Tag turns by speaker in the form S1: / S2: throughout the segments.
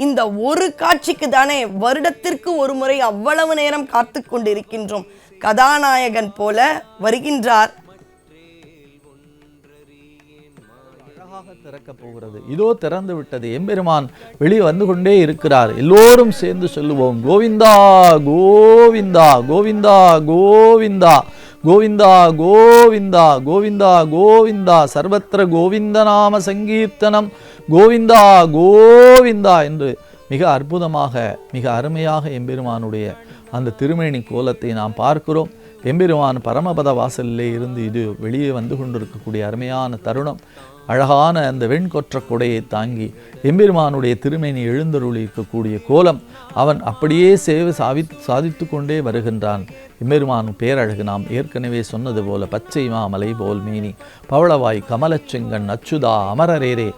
S1: இந்த ஒரு காட்சிக்கு தானே வருடத்திற்கு ஒரு முறை அவ்வளவு நேரம் காத்து கொண்டிருக்கின்றோம். கதாநாயகன் போல வருகின்றார்.
S2: திறக்க போகிறது. இதோ திறந்து விட்டது. எம்பெருமான் வெளியே வந்து கொண்டே இருக்கிறார். எல்லோரும் சேர்ந்து சொல்லுவோம், கோவிந்தா கோவிந்தா கோவிந்தா கோவிந்தா கோவிந்தா கோவிந்தா கோவிந்தா கோவிந்தா சர்வத்திர கோவிந்த நாம சங்கீர்த்தனம் கோவிந்தா கோவிந்தா என்று மிக அற்புதமாக மிக அருமையாக எம்பெருமானுடைய அந்த திருமேனி கோலத்தை நாம் பார்க்கிறோம். எம்பெருமான் பரமபத வாசலிலே இருந்து இது வெளியே வந்து கொண்டிருக்கக்கூடிய அருமையான தருணம். அழகான அந்த வெண்கொற்ற கொடையை தாங்கி எம்பெருமானுடைய திருமேனி எழுந்தருளி இருக்கக்கூடிய கோலம். அவன் அப்படியே சாதித்து கொண்டே வருகின்றான். எம்பெருமான் பேரழகு நாம் ஏற்கனவே சொன்னது போல பச்சை மாமலை போல் மேனி பவளவாய் கமலச்செங்கன் அச்சுதா அமரரேரே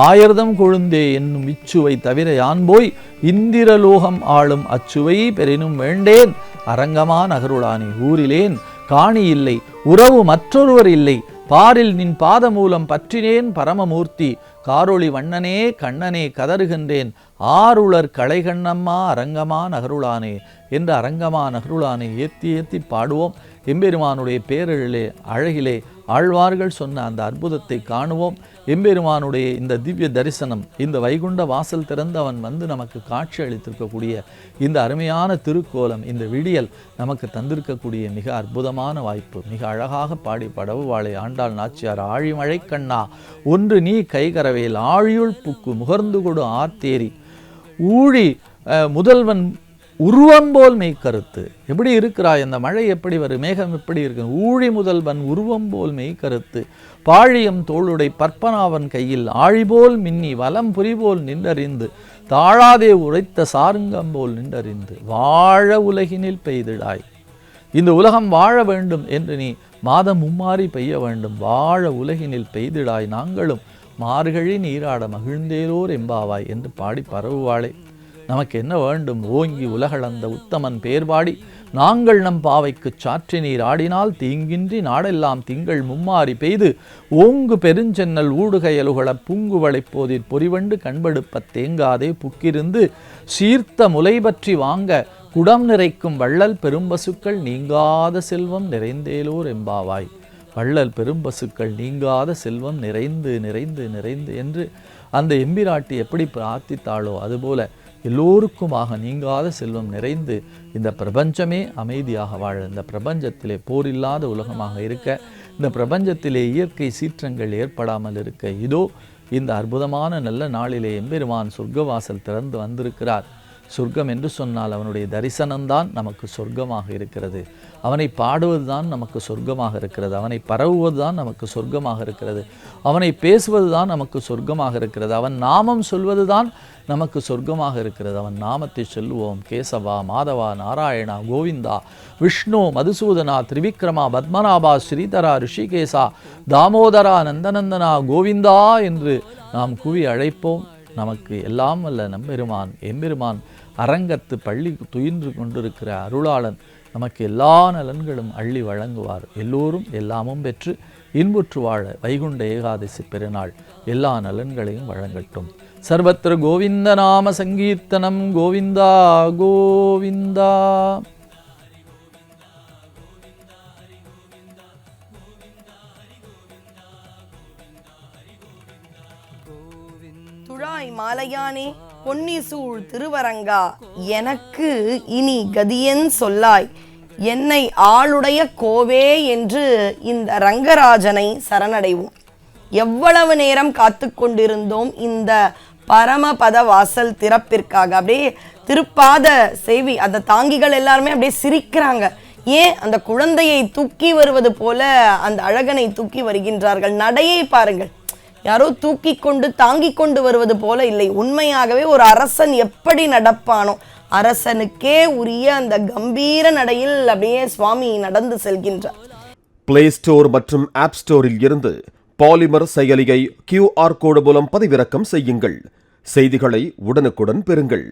S2: ஆயிரதம் கொழுந்தே என்னும் இச்சுவை தவிர யான் போய் இந்திரலோகம் ஆளும் அச்சுவை பெரினும் வேண்டேன் அரங்கமா நகருளானே ஊரிலேன் காணி இல்லை உறவு மற்றொருவர் இல்லை பாரில் நின் பாதமூலம் பற்றினேன் பரமமூர்த்தி காரொளி வண்ணனே கண்ணனே கதறுகின்றேன் ஆருளர் களைகண்ணம்மா அரங்கமா நகருளானே என்று அரங்கமா நகருளானே ஏத்தி ஏத்தி பாடுவோம். எம்பெருமானுடைய பேரழிலே அழகிலே ஆழ்வார்கள் சொன்ன அந்த அற்புதத்தை காணுவோம். எம்பெருமானுடைய இந்த திவ்ய தரிசனம், இந்த வைகுண்ட வாசல் திறந்து அவன் வந்து நமக்கு காட்சி அளித்திருக்கக்கூடிய இந்த அருமையான திருக்கோலம், இந்த விடியல் நமக்கு தந்திருக்கக்கூடிய மிக அற்புதமான வாய்ப்பு. மிக அழகாக பாடி படவுவாளை ஆண்டாள் நாச்சியார் ஆழிமழை கண்ணா ஒன்று நீ கைகரவேல் ஆழியுள் புக்கு முகர்ந்து கொடு ஆர்த்தேரி ஊழி முதல்வன் உருவம் போல் மெய்கருத்து. எப்படி இருக்கிறாய், அந்த மழை எப்படி வரும், மேகம் எப்படி இருக்கு, ஊழி முதல்வன் உருவம் போல் மெய்கருத்து பாழியம் தோளுடை பற்பனாவன் கையில் ஆழிபோல் மின்னி வலம் புரிபோல் நின்றறிந்து தாழாதே உரைத்த சாருங்கம் போல் நின்றறிந்து வாழ உலகினில் பெய்திடாய். இந்த உலகம் வாழ வேண்டும் என்று நீ மாதம் மும்மாறி பெய்ய வேண்டும். வாழ உலகினில் பெய்திடாய் நாங்களும் மார்கழி நீராட மகிழ்ந்தேலோர் எம்பாவாய் என்று பாடி பரவுவாளே. நமக்கு என்ன வேண்டும், ஓங்கி உலகளந்த உத்தமன் பேர்பாடி நாங்கள் நம் பாவைக்கு சாற்றி நீர் ஆடினால் தீங்கின்றி நாடெல்லாம் திங்கள் மும்மாறி பெய்து ஓங்கு பெருஞ்சென்னல் ஊடுகையலுகள பூங்குவளை போதிற் பொறிவண்டு கண்படுப்ப தேங்காதே புக்கிருந்து சீர்த்த முலை பற்றி வாங்க குடம் நிறைக்கும் வள்ளல் பெரும்பசுக்கள் நீங்காத செல்வம் நிறைந்தேலோர் எம்பாவாய். வள்ளல் பெரும்பசுக்கள் நீங்காத செல்வம் நிறைந்து நிறைந்து நிறைந்து என்று அந்த எம்பிராட்டி எப்படி பிரார்த்தித்தாளோ அதுபோல எல்லோருக்குமாக நீங்காத செல்வம் நிறைந்து இந்த பிரபஞ்சமே அமைதியாக வாழ, இந்த பிரபஞ்சத்திலே போர் இல்லாத உலகமாக இருக்க, இந்த பிரபஞ்சத்திலே இயற்கை சீற்றங்கள் ஏற்படாமல் இருக்க, இதோ இந்த அற்புதமான நல்ல நாளிலே எம்பெருமான் சொர்க்கவாசல் திறந்து வந்திருக்கிறார். சொர்க்கம் என்று சொன்னால் அவனுடைய தரிசனம்தான் நமக்கு சொர்க்கமாக இருக்கிறது. அவனை பாடுவது தான் நமக்கு சொர்க்கமாக இருக்கிறது. அவனை பரவுவது தான் நமக்கு சொர்க்கமாக இருக்கிறது. அவனை பேசுவது தான் நமக்கு சொர்க்கமாக இருக்கிறது. அவன் நாமம் சொல்வது தான் நமக்கு சொர்க்கமாக இருக்கிறது. அவன் நாமத்தை சொல்லுவோம். கேசவா மாதவா நாராயணா கோவிந்தா விஷ்ணு மதுசூதனா திரிவிக்ரமா பத்மநாபா ஸ்ரீதரா ரிஷிகேசா தாமோதரா நந்தநந்தனா கோவிந்தா என்று நாம் கூவி அழைப்போம். நமக்கு எல்லாம் வல்ல நம்பெருமான் எம்பெருமான் அரங்கத்து பள்ளி துயின்று கொண்டிருக்கிற அருளாளன் நமக்கு எல்லா நலன்களும் அள்ளி வழங்குவார். எல்லோரும் எல்லாமும் பெற்று இன்புற்று வாழ வைகுண்ட ஏகாதசி பெருநாள் எல்லா நலன்களையும் வழங்கட்டும். சர்வத்திர கோவிந்த நாம சங்கீர்த்தனம் கோவிந்தா கோவிந்தா.
S1: துழாய் மாலையானே பொன்னிசூழ் திருவரங்கா எனக்கு இனி கதியன் சொல்லாய் என்னை ஆளுடைய கோவே என்று இந்த ரங்கராஜனை சரணடைவோம். எவ்வளவு நேரம் காத்து கொண்டிருந்தோம் இந்த பரமபத வாசல் திறப்பிற்காக. அப்படியே திருப்பாத சேவி அந்த தாங்கிகள் எல்லாருமே அப்படியே சிரிக்கிறாங்க. ஏன், அந்த குழந்தையை தூக்கி வருவது போல அந்த அழகனை தூக்கி வருகின்றார்கள். நடையை பாருங்கள், யாரோ தூக்கி கொண்டு தாங்கி கொண்டு வருவது போல இல்லை. உண்மையாகவே ஒரு அரசன் எப்படி நடப்பானோ அரசனுக்கே உரிய அந்த கம்பீர நடையில் அப்படியே சுவாமி நடந்து செல்கின்றார்.
S3: பிளே ஸ்டோர் மற்றும் ஆப் ஸ்டோரில் இருந்து பாலிமர் செயலியை QR கோடு மூலம் பதிவிறக்கம் செய்யுங்கள். செய்திகளை உடனுக்குடன் பெறுங்கள்.